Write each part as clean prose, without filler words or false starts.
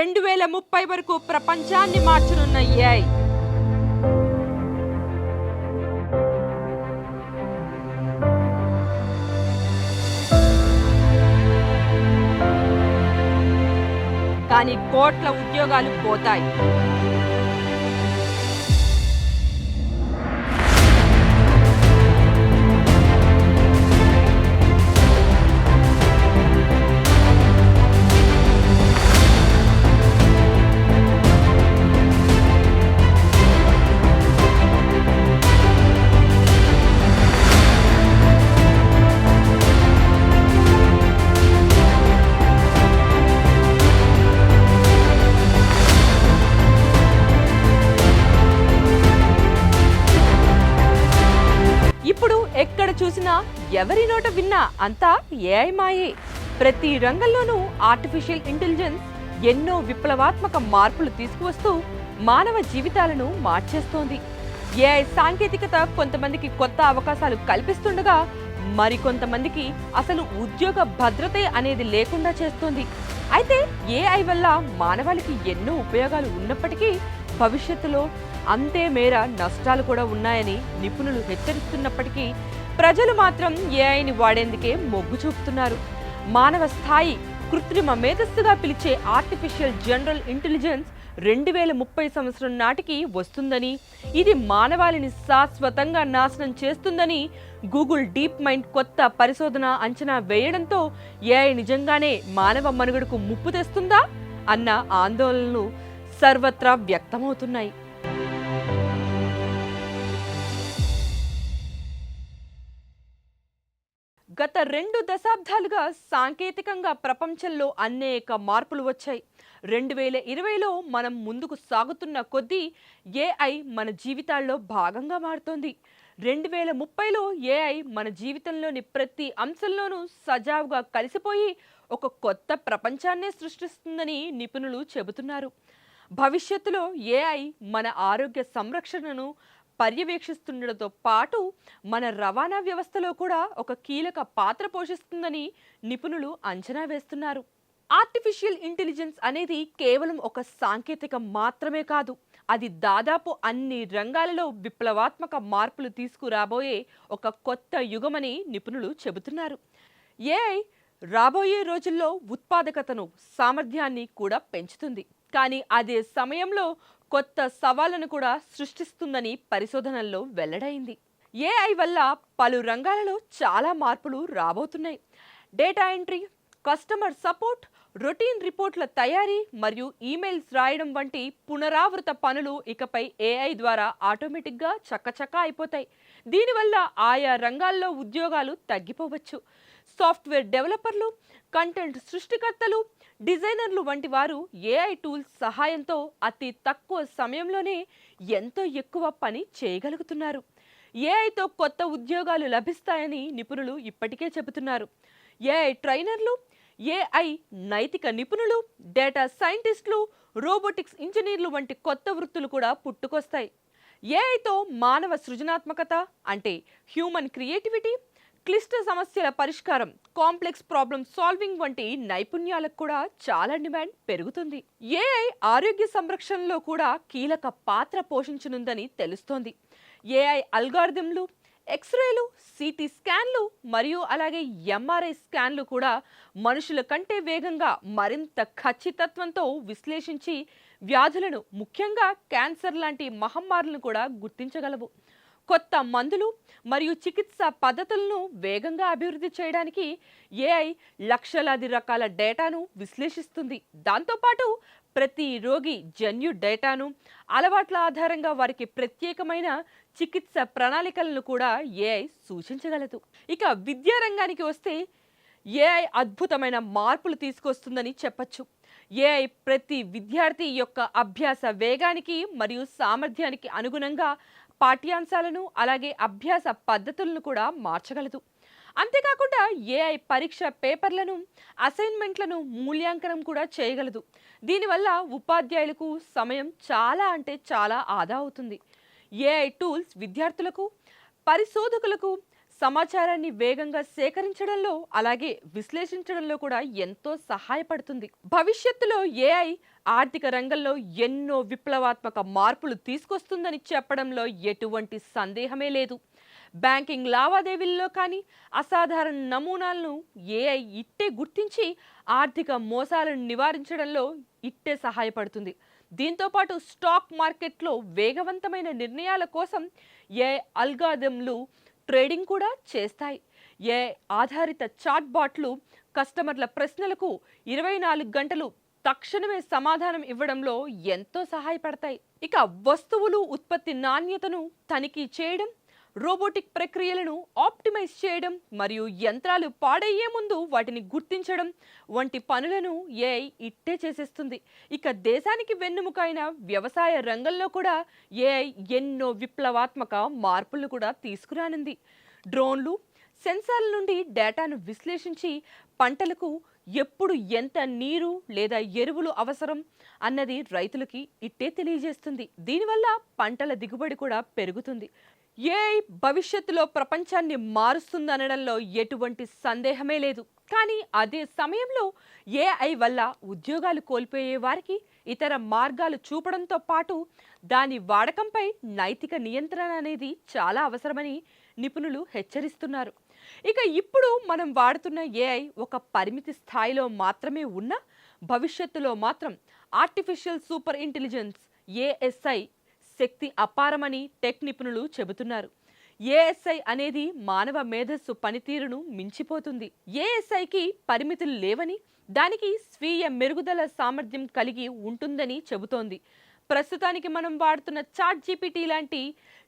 2030 వరకు ప్రపంచాన్ని మార్చనున్న ఏఐ. కానీ కోట్ల ఉద్యోగాలు పోతాయి. ఇప్పుడు ఎక్కడ చూసినా ఎవరి నోట విన్నా అంతా ఏఐ మాయే. ప్రతి రంగంలోనూ ఆర్టిఫిషియల్ ఇంటెలిజెన్స్ ఎన్నో విప్లవాత్మక మార్పులు తీసుకువస్తూ మానవ జీవితాలను మార్చేస్తోంది. ఏఐ సాంకేతికత కొంతమందికి కొత్త అవకాశాలు కల్పిస్తుండగా మరికొంతమందికి అసలు ఉద్యోగ భద్రతే అనేది లేకుండా చేస్తోంది. అయితే ఏఐ వల్ల మానవాళికి ఎన్నో ఉపయోగాలు ఉన్నప్పటికీ భవిష్యత్తులో అంతే మేర నష్టాలు కూడా ఉన్నాయని నిపుణులు హెచ్చరిస్తున్నప్పటికీ ప్రజలు మాత్రం ఏఐని వాడేందుకే మొగ్గు చూపుతున్నారు. మానవ స్థాయి కృత్రిమ మేధస్సుగా పిలిచే ఆర్టిఫిషియల్ జనరల్ ఇంటెలిజెన్స్ 2030 సంవత్సరం నాటికి వస్తుందని, ఇది మానవాళిని శాశ్వతంగా నాశనం చేస్తుందని గూగుల్ డీప్ మైండ్ కొత్త పరిశోధన అంచనా వేయడంతో ఏఐ నిజంగానే మానవ మనుగడకు ముప్పు తెస్తుందా అన్న ఆందోళనలు సర్వత్రా వ్యక్తమవుతున్నాయి. గత 2 దశాబ్దాలుగా సాంకేతికంగా ప్రపంచంలో అనేక మార్పులు వచ్చాయి. 2020లో మనం ముందుకు సాగుతున్న కొద్దీ ఏఐ మన జీవితాల్లో భాగంగా మారుతోంది. 2030లో ఏఐ మన జీవితంలోని ప్రతి అంశంలోనూ సజావుగా కలిసిపోయి ఒక కొత్త ప్రపంచాన్నే సృష్టిస్తుందని నిపుణులు చెబుతున్నారు. భవిష్యత్తులో ఏఐ మన ఆరోగ్య సంరక్షణను పర్యవేక్షిస్తుండటంతో పాటు మన రవాణా వ్యవస్థలో కూడా ఒక కీలక పాత్ర పోషిస్తుందని నిపుణులు అంచనా వేస్తున్నారు. ఆర్టిఫిషియల్ ఇంటెలిజెన్స్ అనేది కేవలం ఒక సాంకేతికం మాత్రమే కాదు, అది దాదాపు అన్ని రంగాలలో విప్లవాత్మక మార్పులు తీసుకురాబోయే ఒక కొత్త యుగమని నిపుణులు చెబుతున్నారు. ఏఐ రాబోయే రోజుల్లో ఉత్పాదకతను, సామర్థ్యాన్ని కూడా పెంచుతుంది. కానీ అదే సమయంలో కొత్త సవాళ్లను కూడా సృష్టిస్తుందని పరిశోధనల్లో వెల్లడైంది. ఏఐ వల్ల పలు రంగాలలో చాలా మార్పులు రాబోతున్నాయి. Data entry, customer support, routine రిపోర్ట్ల తయారీ మరియు ఈమెయిల్స్ రాయడం వంటి పునరావృత పనులు ఇకపై ఏఐ ద్వారా ఆటోమేటిక్గా చకచకా అయిపోతాయి. దీనివల్ల ఆయా రంగాల్లో ఉద్యోగాలు తగ్గిపోవచ్చు. సాఫ్ట్వేర్ డెవలపర్లు, కంటెంట్ సృష్టికర్తలు, డిజైనర్లు వంటి వారు ఏఐ టూల్స్ సహాయంతో అతి తక్కువ సమయంలోనే ఎంతో ఎక్కువ పని చేయగలుగుతున్నారు. ఏఐతో కొత్త ఉద్యోగాలు లభిస్తాయని నిపుణులు ఇప్పటికే చెబుతున్నారు. ఏఐ ట్రైనర్లు, ఏఐ నైతిక నిపుణులు, డేటా సైంటిస్టులు, రోబోటిక్స్ ఇంజనీర్లు వంటి కొత్త వృత్తులు కూడా పుట్టుకొస్తాయి. ఏఐతో మానవ సృజనాత్మకత అంటే హ్యూమన్ క్రియేటివిటీ, క్లిష్ట సమస్యల పరిష్కారం, కాంప్లెక్స్ ప్రాబ్లమ్ సాల్వింగ్ వంటి నైపుణ్యాలకు కూడా చాలా డిమాండ్ పెరుగుతుంది. ఏఐ ఆరోగ్య సంరక్షణలో కూడా కీలక పాత్ర పోషించనుందని తెలుస్తోంది. ఏఐ అల్గారిథంలు, ఎక్స్రేలు, సిటీ స్కాన్లు మరియు అలాగే ఎంఆర్ఐ స్కాన్లు కూడా మనుషుల కంటే వేగంగా, మరింత ఖచ్చితత్వంతో విశ్లేషించి వ్యాధులను, ముఖ్యంగా క్యాన్సర్ లాంటి మహమ్మారులను కూడా గుర్తించగలవు. కొత్త మందులు మరియు చికిత్సా పద్ధతులను వేగంగా అభివృద్ధి చేయడానికి ఏఐ లక్షలాది రకాల డేటాను విశ్లేషిస్తుంది. దాంతోపాటు ప్రతి రోగి జన్యు డేటాను, అలవాట్ల ఆధారంగా వారికి ప్రత్యేకమైన చికిత్స ప్రణాళికలను కూడా ఏఐ సూచించగలదు. ఇక విద్యారంగానికి వస్తే ఏఐ అద్భుతమైన మార్పులు తీసుకొస్తుందని చెప్పచ్చు. ఏఐ ప్రతి విద్యార్థి యొక్క అభ్యాస వేగానికి మరియు సామర్థ్యానికి అనుగుణంగా పాఠ్యాంశాలను, అలాగే అభ్యాస పద్ధతులను కూడా మార్చగలదు. అంతేకాకుండా ఏఐ పరీక్ష పేపర్లను, అసైన్మెంట్లను మూల్యాంకనం కూడా చేయగలదు. దీనివల్ల ఉపాధ్యాయులకు సమయం చాలా ఆదా అవుతుంది. ఏఐ టూల్స్ విద్యార్థులకు, పరిశోధకులకు, సమాచారాన్ని వేగంగా సేకరించడంలో అలాగే విశ్లేషించడంలో కూడా ఎంతో సహాయపడుతుంది. భవిష్యత్తులో ఏఐ ఆర్థిక రంగంలో ఎన్నో విప్లవాత్మక మార్పులు తీసుకొస్తుందని చెప్పడంలో ఎటువంటి సందేహమే లేదు. బ్యాంకింగ్ లావాదేవీల్లో కానీ అసాధారణ నమూనాలను ఏఐ ఇట్టే గుర్తించి ఆర్థిక మోసాలను నివారించడంలో ఇట్టే సహాయపడుతుంది. దీంతోపాటు స్టాక్ మార్కెట్లో వేగవంతమైన నిర్ణయాల కోసం ఏఐ అల్గారిథంలు ట్రేడింగ్ కూడా చేస్తాయి. ఏఐ ఆధారిత చాట్ బాట్లు కస్టమర్ల ప్రశ్నలకు 24 గంటలు తక్షణమే సమాధానం ఇవ్వడంలో ఎంతో సహాయపడతాయి. ఇక వస్తువులు ఉత్పత్తి నాణ్యతను తనిఖీ చేయడం, రోబోటిక్ ప్రక్రియలను ఆప్టిమైజ్ చేయడం మరియు యంత్రాలు పాడయ్యే ముందు వాటిని గుర్తించడం వంటి పనులను ఏఐ ఇట్టే చేసేస్తుంది. ఇక దేశానికి వెన్నెముక అయిన వ్యవసాయ రంగంలో కూడా ఏఐ ఎన్నో విప్లవాత్మక మార్పులను కూడా తీసుకురానుంది. డ్రోన్లు, సెన్సార్ల నుండి డేటాను విశ్లేషించి పంటలకు ఎప్పుడు ఎంత నీరు లేదా ఎరువులు అవసరం అన్నది రైతులకి ఇట్టే తెలియజేస్తుంది. దీనివల్ల పంటల దిగుబడి కూడా పెరుగుతుంది. ఏఐ భవిష్యత్తులో ప్రపంచాన్ని మారుస్తుందనడంలో ఎటువంటి సందేహమే లేదు. కానీ అదే సమయంలో ఏఐ వల్ల ఉద్యోగాలు కోల్పోయే వారికి ఇతర మార్గాలు చూపడంతో పాటు దాని వాడకంపై నైతిక నియంత్రణ అనేది చాలా అవసరమని నిపుణులు హెచ్చరిస్తున్నారు. ఇక ఇప్పుడు మనం వాడుతున్న ఏఐ ఒక పరిమితి స్థాయిలో మాత్రమే ఉన్న భవిష్యత్తులో మాత్రం ఆర్టిఫిషియల్ సూపర్ ఇంటెలిజెన్స్ ఏఎస్ఐ శక్తి అపారమని టెక్ నిపుణులు చెబుతున్నారు. ఏఎస్ఐ అనేది మానవ మేధస్సు పనితీరును మించిపోతుంది. ఏఎస్ఐకి పరిమితులు లేవని, దానికి స్వీయ మెరుగుదల సామర్థ్యం కలిగి ఉంటుందని చెబుతోంది. ప్రస్తుతానికి మనం వాడుతున్న చాట్ జీపీటీ లాంటి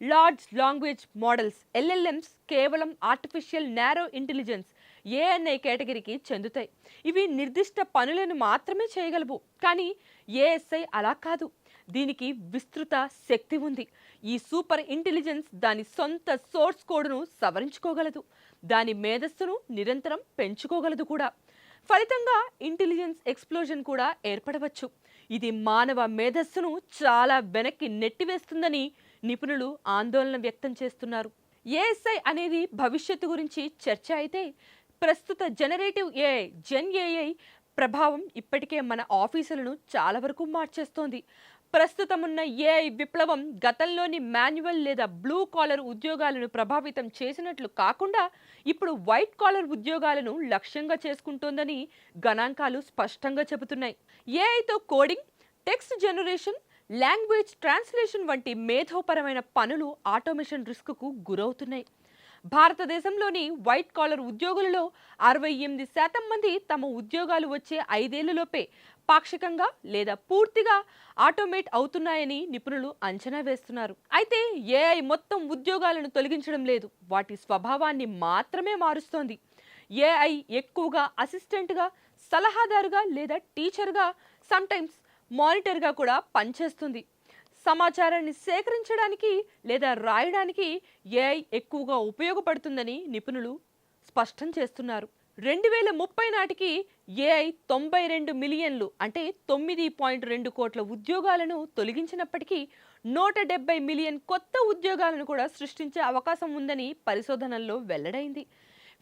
లార్జ్ లాంగ్వేజ్ మోడల్స్ ఎల్ఎల్ఎంస్ కేవలం ఆర్టిఫిషియల్ నారో ఇంటెలిజెన్స్ ఏఎన్ఐ కేటగిరీకి చెందుతాయి. ఇవి నిర్దిష్ట పనులను మాత్రమే చేయగలవు. కానీ ఏఎస్ఐ అలా కాదు. దీనికి విస్తృత శక్తి ఉంది. ఈ సూపర్ ఇంటెలిజెన్స్ దాని సొంత సోర్స్ కోడ్ను సవరించుకోగలదు. దాని మేధస్సును నిరంతరం పెంచుకోగలదు కూడా. ఫలితంగా ఇంటెలిజెన్స్ ఎక్స్ప్లోజన్ కూడా ఏర్పడవచ్చు. ఇది మానవ మేధస్సును చాలా వెనక్కి నెట్టివేస్తుందని నిపుణులు ఆందోళన వ్యక్తం చేస్తున్నారు. ఏఎస్ఐ అనేది భవిష్యత్తు గురించి చర్చ అయితే, ప్రస్తుత జనరేటివ్ ఏఐ జెన్ ఏఐ ప్రభావం ఇప్పటికే మన ఆఫీసులను చాలా వరకు మార్చేస్తోంది. ప్రస్తుతం ఉన్న ఏఐ విప్లవం గతంలోని మాన్యువల్ లేదా బ్లూ కాలర్ ఉద్యోగాలను ప్రభావితం చేసినట్లు కాకుండా ఇప్పుడు వైట్ కాలర్ ఉద్యోగాలను లక్ష్యంగా చేసుకుంటోందని గణాంకాలు స్పష్టంగా చెబుతున్నాయి. ఏఐతో coding, text generation, language translation వంటి మేధోపరమైన పనులు ఆటోమేషన్ రిస్క్కు గురవుతున్నాయి. భారతదేశంలోని వైట్ కాలర్ ఉద్యోగులలో 68% మంది తమ ఉద్యోగాలు వచ్చే 5 ఏళ్లలోపే పాక్షికంగా లేదా పూర్తిగా ఆటోమేట్ అవుతున్నాయని నిపుణులు అంచనా వేస్తున్నారు. అయితే ఏఐ మొత్తం ఉద్యోగాలను తొలగించడం లేదు, వాటి స్వభావాన్ని మాత్రమే మారుస్తోంది. ఏఐ ఎక్కువగా అసిస్టెంట్గా, సలహాదారుగా లేదా టీచర్గా, సమ్టైమ్స్ మానిటర్గా కూడా పనిచేస్తుంది. సమాచారాన్ని సేకరించడానికి లేదా రాయడానికి ఏఐ ఎక్కువగా ఉపయోగపడుతుందని నిపుణులు స్పష్టం చేస్తున్నారు. 2030 నాటికి ఏఐ 92 మిలియన్లు అంటే 9.2 కోట్ల ఉద్యోగాలను తొలగించినప్పటికీ 170 మిలియన్ కొత్త ఉద్యోగాలను కూడా సృష్టించే అవకాశం ఉందని పరిశోధనల్లో వెల్లడైంది.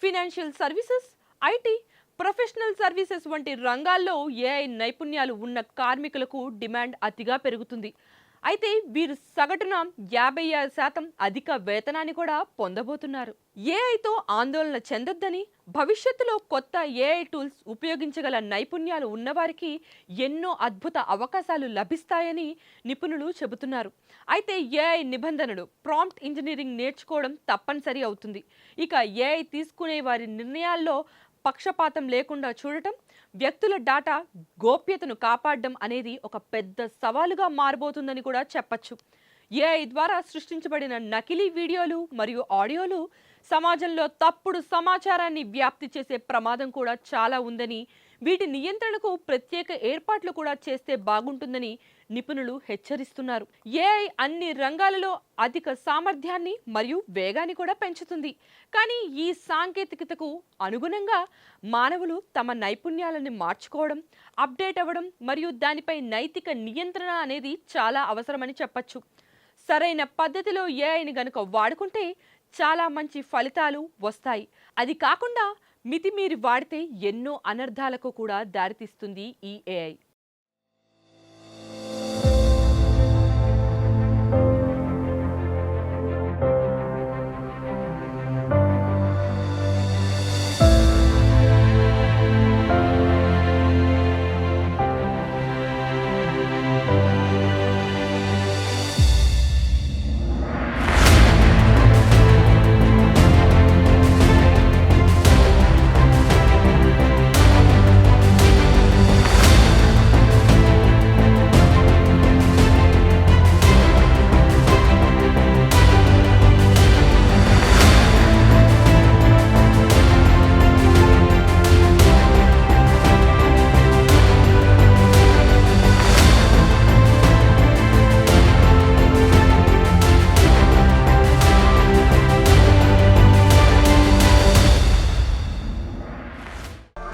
Financial services, IT, professional services వంటి రంగాల్లో ఏఐ నైపుణ్యాలు ఉన్న కార్మికులకు డిమాండ్ అతిగా పెరుగుతుంది. అయితే వీరు సగటున 56% అధిక వేతనాన్ని కూడా పొందబోతున్నారు. ఏఐతో ఆందోళన చెందొద్దని, భవిష్యత్తులో కొత్త ఏఐ టూల్స్ ఉపయోగించగల నైపుణ్యాలు ఉన్నవారికి ఎన్నో అద్భుత అవకాశాలు లభిస్తాయని నిపుణులు చెబుతున్నారు. అయితే ఏఐ నిబంధనలు, ప్రాంప్ట్ ఇంజనీరింగ్ నేర్చుకోవడం తప్పనిసరి అవుతుంది. ఇక ఏఐ తీసుకునే వారి నిర్ణయాల్లో పక్షపాతం లేకుండా చూడటం, వ్యక్తుల డేటా గోప్యతను కాపాడడం అనేది ఒక పెద్ద సవాలుగా మారబోతుందని కూడా చెప్పచ్చు. ఏఐ ద్వారా సృష్టించబడిన నకిలీ వీడియోలు మరియు ఆడియోలు సమాజంలో తప్పుడు సమాచారాన్ని వ్యాప్తి చేసే ప్రమాదం కూడా చాలా ఉందని, వీటి నియంత్రణకు ప్రత్యేక ఏర్పాట్లు కూడా చేస్తే బాగుంటుందని నిపుణులు హెచ్చరిస్తున్నారు. ఏఐ అన్ని రంగాలలో అధిక సామర్థ్యాన్ని మరియు వేగాన్ని కూడా పెంచుతుంది. కానీ ఈ సాంకేతికతకు అనుగుణంగా మానవులు తమ నైపుణ్యాలను మార్చుకోవడం, అప్డేట్ అవ్వడం మరియు దానిపై నైతిక నియంత్రణ అనేది చాలా అవసరమని చెప్పచ్చు. సరైన పద్ధతిలో ఏఐని గనుక వాడుకుంటే చాలా మంచి ఫలితాలు వస్తాయి. అది కాకుండా మితిమీరి వాడితే ఎన్నో అనర్థాలకు కూడా దారితీస్తుంది ఈ AI.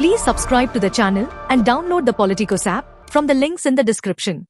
Please subscribe to the channel and download the Politicos app from the links in the description.